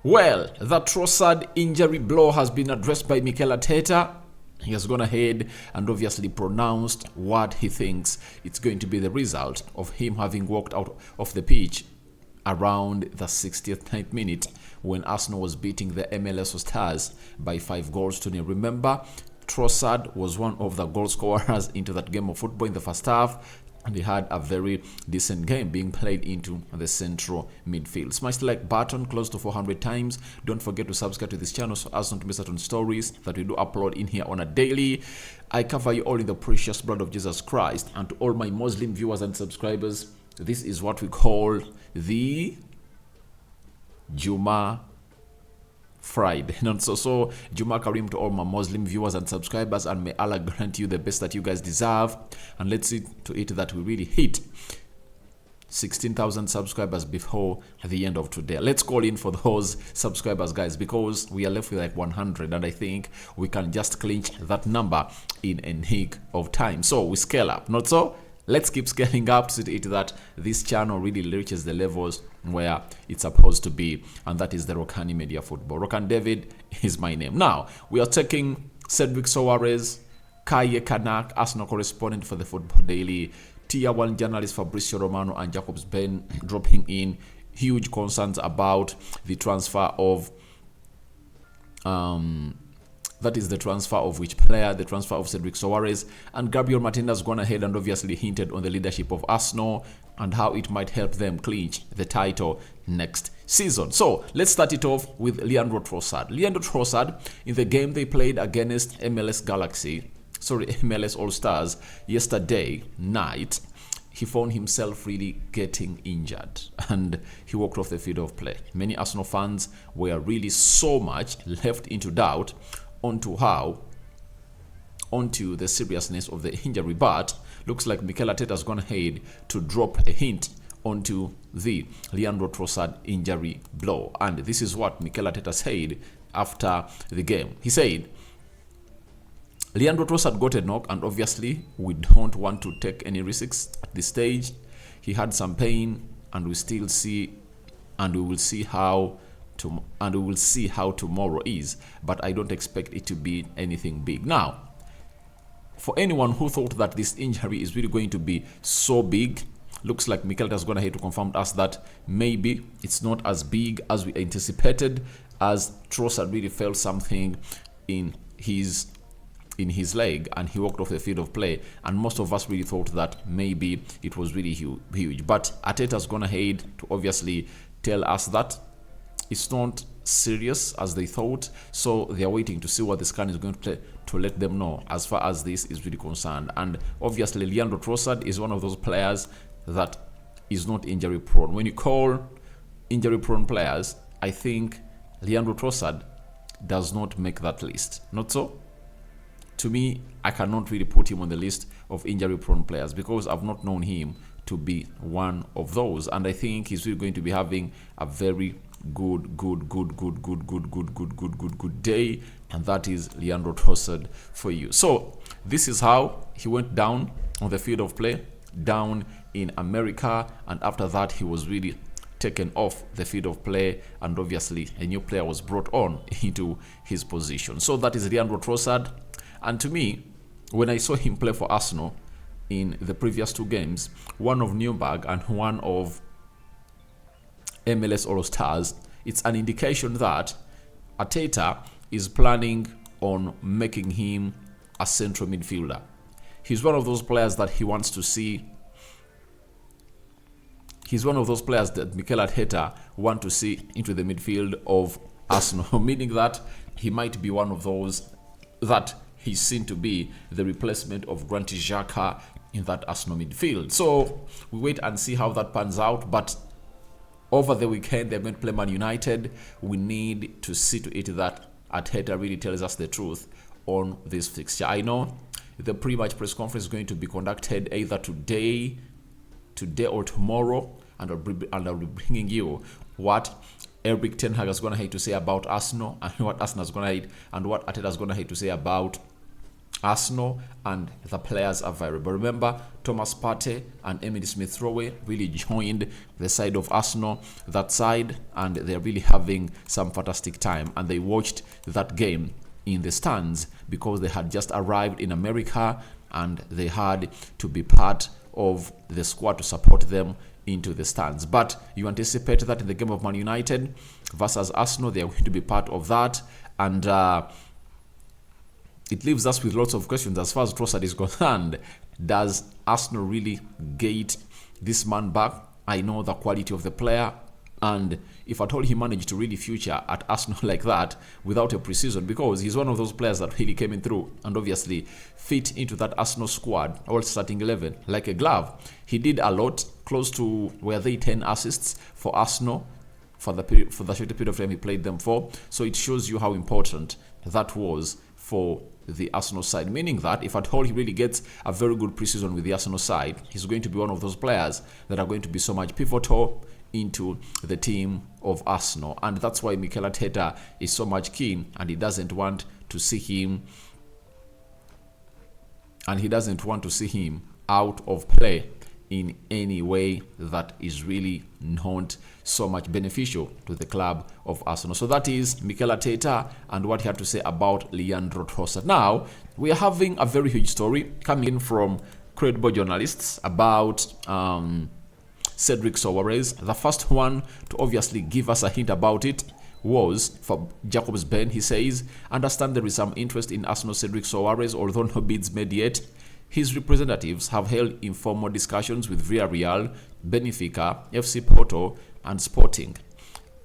Well, the Trossard injury blow has been addressed by Mikel Arteta. He has gone ahead and obviously pronounced what he thinks it's going to be the result of him having walked out of the pitch around the 69th minute when Arsenal was beating the MLS Stars by 5-0. Remember, Trossard was one of the goal scorers into that game of football in the first half, and he had a very decent game being played into the central midfield. Smash the like button close to 400 times. Don't forget to subscribe to this channel so as not to miss out on stories that we do upload in here on a daily. I cover you all in the precious blood of Jesus Christ. And to all my Muslim viewers and subscribers, this is what we call the Juma Friday. And so Juma Karim to all my Muslim viewers and subscribers, and may Allah grant you the best that you guys deserve. And let's see to it that we really hit 16,000 subscribers before the end of today. Let's call in for those subscribers, guys, because we are left with like 100, and I think we can just clinch that number in a nick of time. So we scale up, not so? Let's keep scaling up to see to it that this channel really reaches the levels where it's supposed to be, and that is the Rokani Media Football. Rokani David is my name. Now, we are taking Cedric Soares, Kaye Kanak, Arsenal correspondent for the Football Daily, Tier 1 journalist Fabrizio Romano, and Jacobs Ben dropping in huge concerns about the transfer of that is the transfer of which player? The transfer of Cedric Soares. And Gabriel Martinelli has gone ahead and obviously hinted on the leadership of Arsenal and how it might help them clinch the title next season. So let's start it off with Leandro Trossard. Leandro Trossard, in the game they played against MLS All Stars yesterday night, he found himself really getting injured and he walked off the field of play. Many Arsenal fans were really so much left into doubt onto the seriousness of the injury, but looks like Mikel Arteta has gone ahead to drop a hint onto the Leandro Trossard injury blow. And this is what Mikel Arteta said after the game. He said, Leandro Trossard got a knock, and obviously we don't want to take any risks at this stage. He had some pain, and we will see how tomorrow is, but I don't expect it to be anything big. Now, for anyone who thought that this injury is really going to be so big, looks like Mikel has gone ahead to confirm to us that maybe it's not as big as we anticipated, as Trossard really felt something in his leg and he walked off the field of play, and most of us really thought that maybe it was really huge. But Arteta has gone ahead to obviously tell us that it's not serious as they thought, so they are waiting to see what the scan is going to let them know as far as this is really concerned. And obviously Leandro Trossard is one of those players that is not injury prone. When you call injury prone players, I think Leandro Trossard does not make that list. Not so? To me, I cannot really put him on the list of injury prone players because I've not known him to be one of those, and I think he's really going to be having a very good day, and that is Leandro Trossard for you. So this is how he went down on the field of play down in America, and after that he was really taken off the field of play, and obviously a new player was brought on into his position. So that is Leandro Trossard, and to me, when I saw him play for Arsenal in the previous two games, one of Nuremberg and one of MLS All Stars, it's an indication that Arteta is planning on making him a central midfielder. He's one of those players that he wants to see. He's one of those players that Mikel Arteta want to see into the midfield of Arsenal, meaning that he might be one of those that he's seen to be the replacement of Granit Xhaka in that Arsenal midfield. So we wait and see how that pans out, but over the weekend they're going to play Man United. We need to see to it that Arteta really tells us the truth on this fixture. I know the pre-match press conference is going to be conducted either today or tomorrow, and I'll be bringing you what Eric Ten Hag is going to have to say about Arsenal, and what Arsenal is going to hate, and what Arteta is going to have to say about Arsenal and the players are variable. Remember, Thomas Partey and Emily Smith-Rowe really joined the side of Arsenal, that side, and they're really having some fantastic time. And they watched that game in the stands because they had just arrived in America and they had to be part of the squad to support them into the stands. But you anticipate that in the game of Man United versus Arsenal, they are going to be part of that. And it leaves us with lots of questions as far as Trossard is concerned. Does Arsenal really get this man back? I know the quality of the player, and if at all he managed to really future at Arsenal like that without a preseason, because he's one of those players that really came in through and obviously fit into that Arsenal squad, all starting 11, like a glove. He did a lot, close to, were they 10 assists for Arsenal for the short period of time he played them for. So it shows you how important that was for the Arsenal side, meaning that if at all he really gets a very good preseason with the Arsenal side, he's going to be one of those players that are going to be so much pivotal into the team of Arsenal. And that's why Mikel Arteta is so much keen, and he doesn't want to see him out of play in any way that is really not so much beneficial to the club of Arsenal. So that is Mikel Arteta and what he had to say about Leandro Trossard. Now, we are having a very huge story coming in from credible journalists about Cedric Soares. The first one to obviously give us a hint about it was for Jacobs Ben. He says, understand there is some interest in Arsenal Cedric Soares, although no bids made yet. His representatives have held informal discussions with Villarreal, Benfica, FC Porto, and Sporting.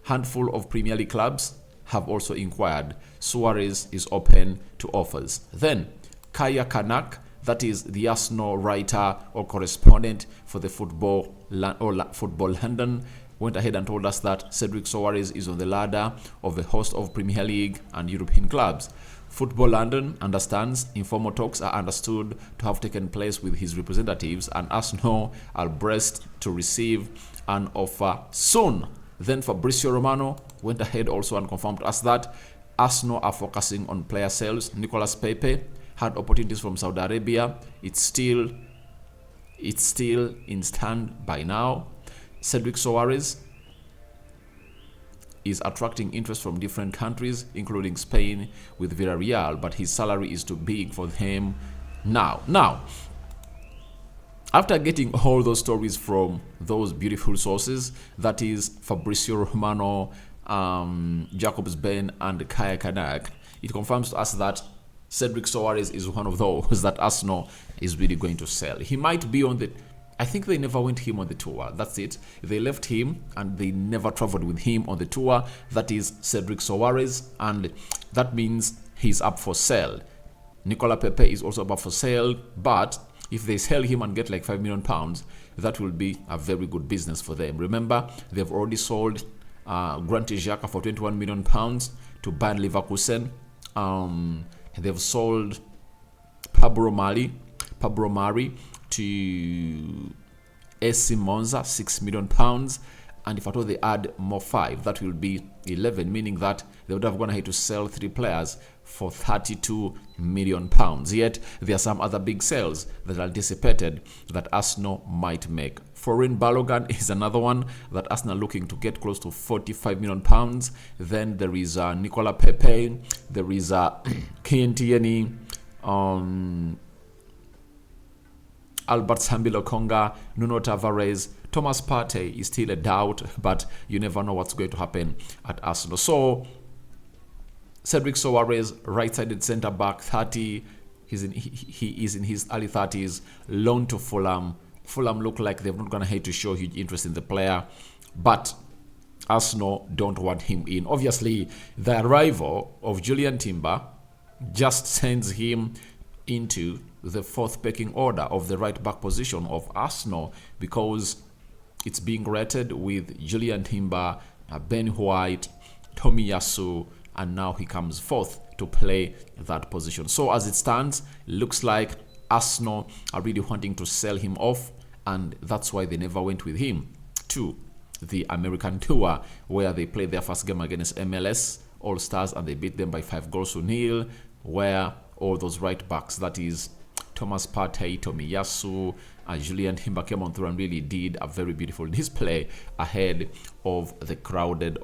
Handful of Premier League clubs have also inquired. Soares is open to offers. Then, Kaya Kanak, that is the Arsenal writer or correspondent for the Football London, went ahead and told us that Cedric Soares is on the ladder of a host of Premier League and European clubs. Football London understands informal talks are understood to have taken place with his representatives, and Arsenal are braced to receive an offer soon. Then Fabrizio Romano went ahead also and confirmed to us that Arsenal are focusing on player sales. Nicolas Pepe had opportunities from Saudi Arabia. It's still in stand by now. Cedric Soares is attracting interest from different countries, including Spain with Villarreal, but his salary is too big for them now. Now, after getting all those stories from those beautiful sources, that is Fabrizio Romano, Jacobs Ben, and Kaya Kanak, it confirms to us that Cedric Soares is one of those that Arsenal is really going to sell. He might be on the... I think they never went him on the tour. That's it. They left him and they never traveled with him on the tour. That is Cedric Soares, and that means he's up for sale. Nicola Pepe is also up for sale, but if they sell him and get like £5 million, that will be a very good business for them. Remember, they've already sold Granit Xhaka for £21 million to Bayern Leverkusen. They've sold Pablo Mari to AC Monza, £6 million, and if at all they add more 5, that will be 11, meaning that they would have gone ahead to sell 3 players for £32 million. Yet there are some other big sales that are anticipated that Arsenal might make. Foreign Balogun is another one that Arsenal are looking to get close to £45 million. Then there is Nicola Pepe, there is Kian Tierney, Albert Sambilo Konga, Nuno Tavares, Thomas Partey is still a doubt, but you never know what's going to happen at Arsenal. So, Cedric Soares, right-sided centre-back, 30. He is in his early 30s, loan to Fulham. Fulham look like they're not going to hate to show huge interest in the player, but Arsenal don't want him in. Obviously, the arrival of Julian Timber just sends him into the 4th pecking order of the right back position of Arsenal, because it's being rated with Julian Timber, Ben White, Tomiyasu, and now he comes 4th to play that position. So as it stands, looks like Arsenal are really wanting to sell him off, and that's why they never went with him to the American tour, where they played their first game against MLS All-Stars and they beat them by 5-0, where all those right backs. That is Thomas Partey, Tomiyasu, Julian Timber came on through and really did a very beautiful display ahead of the crowded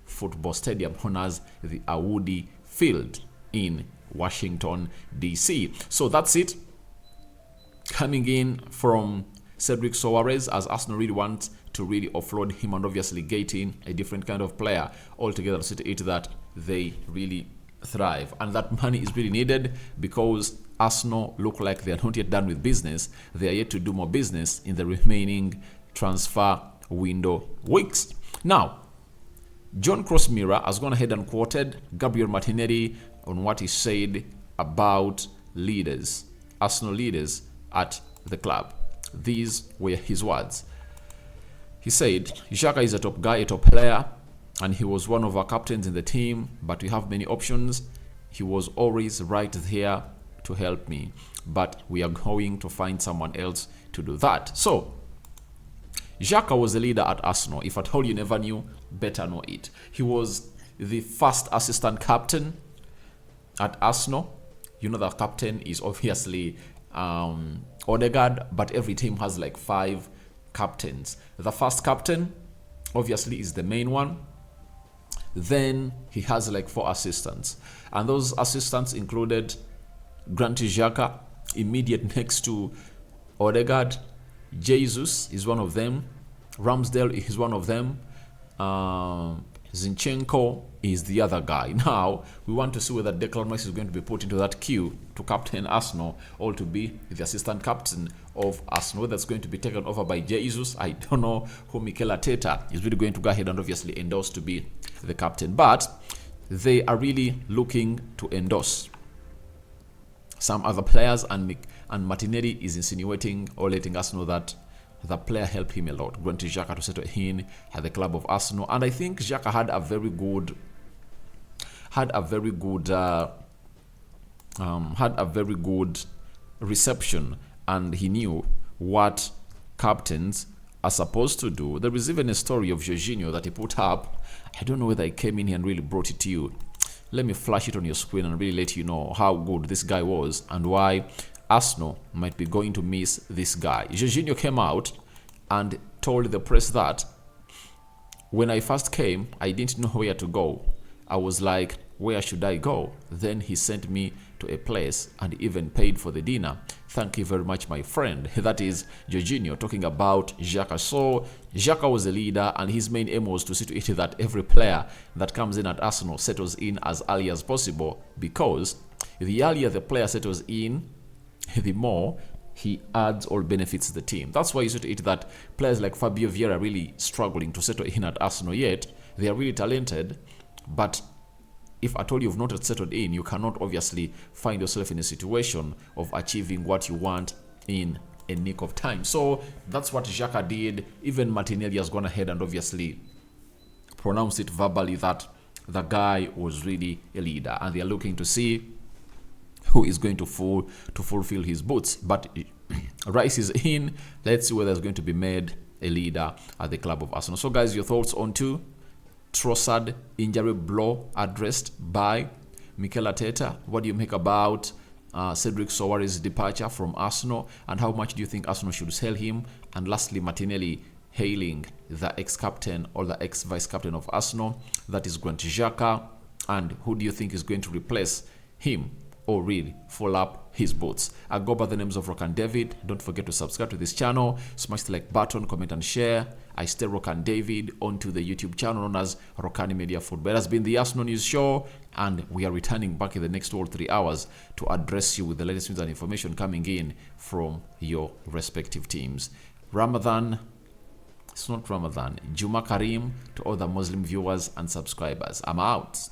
football stadium known as the Audi Field in Washington, D.C. So that's it. Coming in from Cedric Soares, as Arsenal really want to really offload him and obviously get in a different kind of player altogether, so to it that they really thrive. And that money is really needed because Arsenal look like they are not yet done with business. They are yet to do more business in the remaining transfer window weeks. Now, John Crossmira has gone ahead and quoted Gabriel Martinelli on what he said about leaders, Arsenal leaders at the club. These were his words. He said, Xhaka is a top guy, a top player, and he was one of our captains in the team, but we have many options. He was always right there to help me, but we are going to find someone else to do that. So, Xhaka was the leader at Arsenal. If at all you never knew, better know it. He was the first assistant captain at Arsenal. You know, the captain is obviously Odegaard, but every team has like 5 captains. The first captain obviously is the main one. Then he has like 4 assistants, and those assistants included Granit Xhaka, immediate next to Odegaard. Jesus is one of them. Ramsdale is one of them. Zinchenko is the other guy. Now, we want to see whether Declan Rice is going to be put into that queue to captain Arsenal or to be the assistant captain of Arsenal. Whether it's going to be taken over by Jesus, I don't know who Mikel Arteta is really going to go ahead and obviously endorse to be the captain. But they are really looking to endorse some other players, and Martinelli is insinuating or letting us know that the player helped him a lot. Granit Xhaka to settle in at the club of Arsenal, and I think Xhaka had a very good reception, and he knew what captains are supposed to do. There is even a story of Jorginho that he put up. I don't know whether I came in here and really brought it to you. Let me flash it on your screen and really let you know how good this guy was and why Arsenal might be going to miss this guy. Jorginho came out and told the press that when I first came, I didn't know where to go. I was like, where should I go? Then he sent me to a place and even paid for the dinner. Thank you very much, my friend. That is Jorginho talking about Xhaka. So Xhaka was a leader, and his main aim was to see to it that every player that comes in at Arsenal settles in as early as possible, because the earlier the player settles in, the more he adds or benefits the team. That's why you see to it that players like Fabio Vieira are really struggling to settle in at Arsenal, yet they are really talented, but if at all you've not settled in, you cannot obviously find yourself in a situation of achieving what you want in a nick of time. So that's what Xhaka did. Even Martinelli has gone ahead and obviously pronounced it verbally that the guy was really a leader, and they are looking to see who is going to fulfill his boots. But Rice is in. Let's see whether it's going to be made a leader at the club of Arsenal. So guys, your thoughts on to Trossard injury blow addressed by Mikel Arteta. What do you make about Cedric Soares' departure from Arsenal, and how much do you think Arsenal should sell him? And lastly, Martinelli hailing the ex-captain or the ex-vice-captain of Arsenal, that is Granit Xhaka, and who do you think is going to replace him or really fill up his boots? I go by the names of Rokani David. Don't forget to subscribe to this channel, smash the like button, comment and share. I stay Rokani David onto the YouTube channel known as Rokani Media Football. It has been the Arsenal News Show, and we are returning back in the next 2 or 3 hours to address you with the latest news and information coming in from your respective teams. Ramadan, it's not Ramadan, Juma Karim to all the Muslim viewers and subscribers. I'm out.